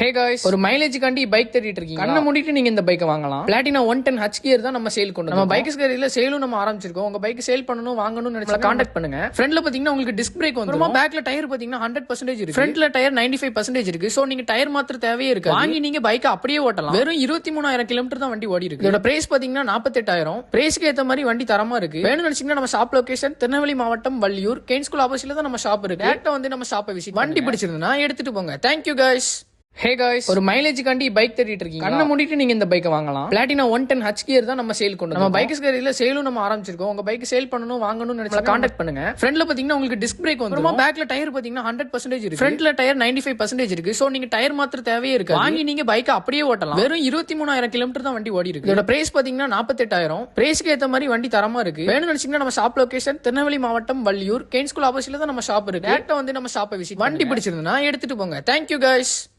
Hey guys, ஒரு மைலேஜ்காண்டி bike தேடிட்டு இருக்கீங்க, கண்ணை மூடிட்டு நீங்க இந்த பைக்கை வாங்கலாம். பிளாட்டினா 110 ஹச் கியர் தான் நம்ம சேல் கொண்டு நம்ம பைக்ஸ் கேரியில சேலும் நம்ம ஆரம்பிச்சிருக்கோம். உங்க பைக் சேல் பண்ணணும் வாங்கணும்னு நினைச்சா கான்டாக்ட் பண்ணுங்க. ஃப்ரண்ட்ல பாத்தீங்கன்னா உங்களுக்கு டிஸ்க் பிரேக் வந்துரும். பேக்ல டயர் பாத்தீங்கன்னா 100% இருக்கு. ஃப்ரண்ட்ல டயர் 95% இருக்கு. சோ நீங்க டயர் மாத்திர தேவையே இருக்கு. வாங்கி நீங்க பைக்கை அப்படியே ஓட்டலாம். வெறும் 23,000 கிலோமீட்டர் தான் வண்டி ஓடி இருக்கு. இதோட பிரைஸ் பாத்தீங்கன்னா 48,000. பிரைஸ்க்கு ஏத்த மாதிரி வண்டி தரமா இருக்கு. வேணும்னு நினைச்சீங்கன்னா நம்ம ஷாப் லொகேஷன் திருநெல்வேலி மாவட்டம் வள்ளியூர் கெயின் ஸ்கூல் ஆப்போசிட்ல தான் நம்ம ஷாப் இருக்கு. டேரக்டா வந்து நம்ம ஷாப்பை விசிட் வண்டி பிடிச்சிருந்தா எடுத்துட்டு போங்க. Thank you guys. ஹே காய்ஸ், ஒரு மைலேஜ்காண்டி பைக் தேடிட்டு இருக்கீங்க, கண்ணை மூடிட்டு நீங்க இந்த பைக்கை வாங்கலாம். பிளாட்டினா 110 ஹச் கியர் தான் நம்ம சேல் கொண்டு நம்ம பைக்ஸ் கேரியில சேலும் நம்ம ஆரம்பிச்சிருக்கோம். உங்க பைக் சேல் பண்ணணும் வாங்கணும்னு நினைச்சா கான்டாக்ட் பண்ணுங்க. ஃப்ரண்ட்ல பாத்தீங்கன்னா உங்களுக்கு டிஸ்க் பிரேக் வந்துரும். பேக்ல டயர் பாத்தீங்கன்னா 100% இருக்கு. ஃப்ரண்ட்ல டயர் 95% இருக்கு. சோ நீங்க டயர் மாத்திர தேவையே இருக்கு. வாங்கி நீங்க பைக்கை அப்படியே ஓட்டலாம். வெறும் 23,000 கிலோமீட்டர் தான் வண்டி ஓடி இருக்கு. இதோட பிரைஸ் பாத்தீங்கன்னா 48,000. பிரைஸ்க்கு ஏத்த மாதிரி வண்டி தரமா இருக்கு. வேணும்னு நினைச்சீங்கன்னா நம்ம ஷாப் லொகேஷன் திருநெல்வேலி மாவட்டம் வள்ளியூர் கெயின் ஸ்கூல் ஆப்போசிட்ல தான் நம்ம ஷாப் இருக்கு. டேரக்டா வந்து நம்ம ஷாப்பை விசிட் வண்டி பிடிச்சிருந்தா எடுத்துட்டு போங்க. Thank you guys.